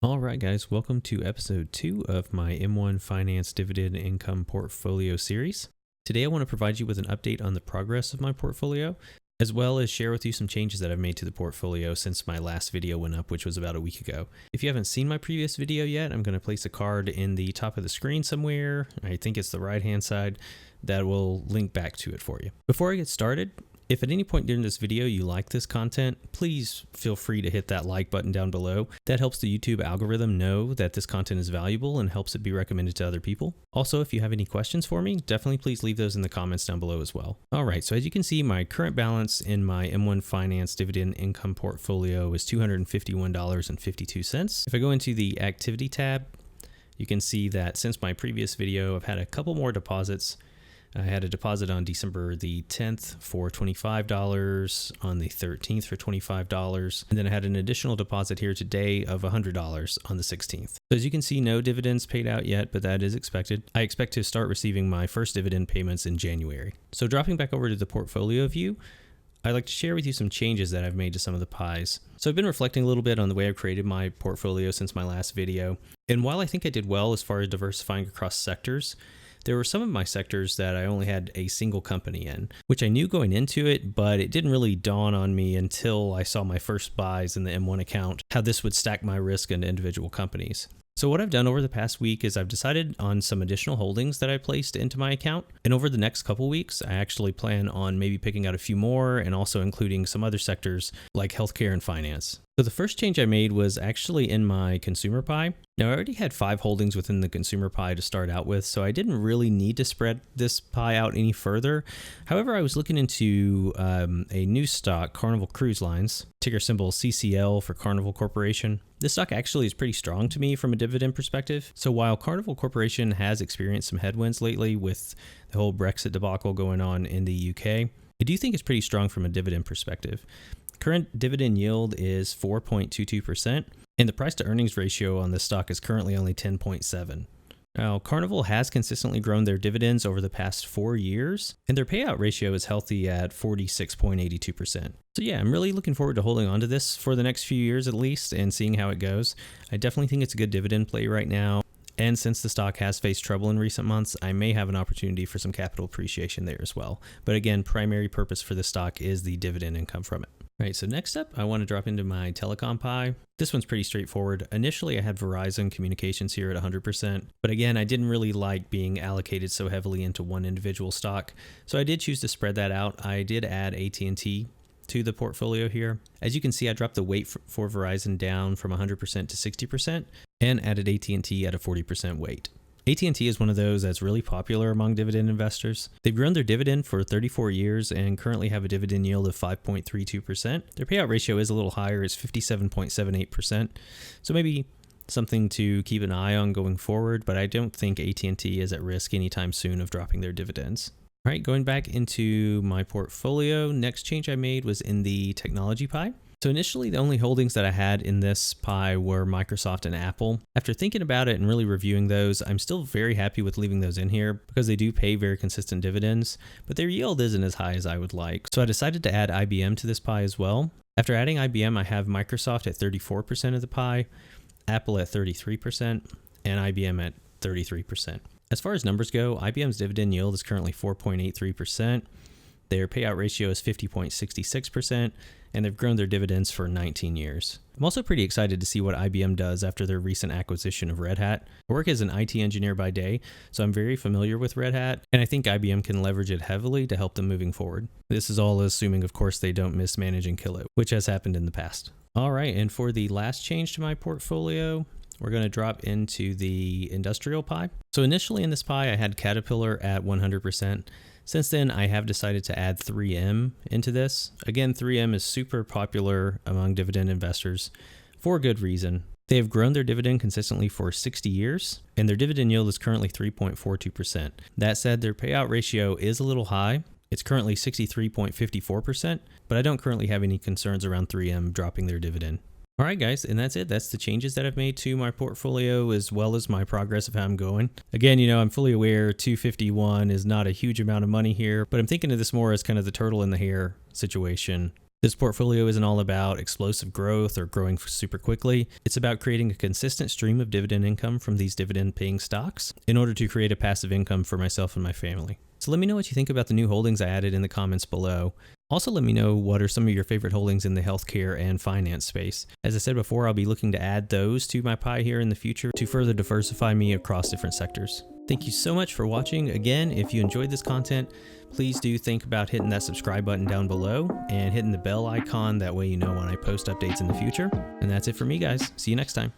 All right, guys, welcome to episode 2 of my M1 Finance Dividend Income Portfolio series. Today, I want to provide you with an update on the progress of my portfolio, as well as share with you some changes that I've made to the portfolio since my last video went up, which was about a week ago. If you haven't seen my previous video yet, I'm going to place a card in the top of the screen somewhere. I think it's the right-hand side that will link back to it for you. Before I get started, if at any point during this video you like this content, please feel free to hit that like button down below. That helps the YouTube algorithm know that this content is valuable and helps it be recommended to other people. Also, if you have any questions for me, definitely please leave those in the comments down below as well. All right, so as you can see, my current balance in my M1 Finance Dividend Income Portfolio is $251.52. If I go into the Activity tab, you can see that since my previous video, I've had a couple more deposits. I had a deposit on December the 10th for $25, on the 13th for $25, and then I had an additional deposit here today of $100 on the 16th. So as you can see, no dividends paid out yet, but that is expected. I expect to start receiving my first dividend payments in January. So dropping back over to the portfolio view, I'd like to share with you some changes that I've made to some of the pies. So I've been reflecting a little bit on the way I've created my portfolio since my last video. And while I think I did well as far as diversifying across sectors, there were some of my sectors that I only had a single company in, which I knew going into it, but it didn't really dawn on me until I saw my first buys in the M1 account, how this would stack my risk into individual companies. So what I've done over the past week is I've decided on some additional holdings that I placed into my account. And over the next couple weeks, I actually plan on maybe picking out a few more and also including some other sectors like healthcare and finance. So the first change I made was actually in my consumer pie. Now I already had 5 holdings within the consumer pie to start out with, so I didn't really need to spread this pie out any further. However, I was looking into a new stock, Carnival Cruise Lines, ticker symbol CCL for Carnival Corporation. This stock actually is pretty strong to me from a dividend perspective. So while Carnival Corporation has experienced some headwinds lately with the whole Brexit debacle going on in the UK, I do think it's pretty strong from a dividend perspective. Current dividend yield is 4.22%, and the price to earnings ratio on this stock is currently only 10.7. Now, Carnival has consistently grown their dividends over the past 4 years, and their payout ratio is healthy at 46.82%. So yeah, I'm really looking forward to holding on to this for the next few years at least and seeing how it goes. I definitely think it's a good dividend play right now. And since the stock has faced trouble in recent months, I may have an opportunity for some capital appreciation there as well. But again, primary purpose for this stock is the dividend income from it. All right, so next up, I want to drop into my telecom pie. This one's pretty straightforward. Initially, I had Verizon Communications here at 100%, but again, I didn't really like being allocated so heavily into one individual stock, so I did choose to spread that out. I did add AT&T to the portfolio here. As you can see, I dropped the weight for Verizon down from 100% to 60% and added AT&T at a 40% weight. AT&T is one of those that's really popular among dividend investors. They've grown their dividend for 34 years and currently have a dividend yield of 5.32%. Their payout ratio is a little higher, it's 57.78%. So maybe something to keep an eye on going forward, but I don't think AT&T is at risk anytime soon of dropping their dividends. All right, going back into my portfolio, next change I made was in the technology pie. So initially, the only holdings that I had in this pie were Microsoft and Apple. After thinking about it and really reviewing those, I'm still very happy with leaving those in here because they do pay very consistent dividends, but their yield isn't as high as I would like. So I decided to add IBM to this pie as well. After adding IBM, I have Microsoft at 34% of the pie, Apple at 33%, and IBM at 33%. As far as numbers go, IBM's dividend yield is currently 4.83%. Their payout ratio is 50.66%, and they've grown their dividends for 19 years. I'm also pretty excited to see what IBM does after their recent acquisition of Red Hat. I work as an IT engineer by day, so I'm very familiar with Red Hat, and I think IBM can leverage it heavily to help them moving forward. This is all assuming, of course, they don't mismanage and kill it, which has happened in the past. All right, and for the last change to my portfolio, we're going to drop into the industrial pie. So initially in this pie, I had Caterpillar at 100%. Since then, I have decided to add 3M into this. Again, 3M is super popular among dividend investors for a good reason. They have grown their dividend consistently for 60 years, and their dividend yield is currently 3.42%. That said, their payout ratio is a little high. It's currently 63.54%, but I don't currently have any concerns around 3M dropping their dividend. All right, guys, and that's it. That's the changes that I've made to my portfolio as well as my progress of how I'm going. Again, I'm fully aware 251 is not a huge amount of money here, but I'm thinking of this more as kind of the turtle in the hare situation. This portfolio isn't all about explosive growth or growing super quickly. It's about creating a consistent stream of dividend income from these dividend-paying stocks in order to create a passive income for myself and my family. So let me know what you think about the new holdings I added in the comments below. Also, let me know what are some of your favorite holdings in the healthcare and finance space. As I said before, I'll be looking to add those to my pie here in the future to further diversify me across different sectors. Thank you so much for watching. Again, if you enjoyed this content, please do think about hitting that subscribe button down below and hitting the bell icon. That way you know when I post updates in the future. And that's it for me, guys. See you next time.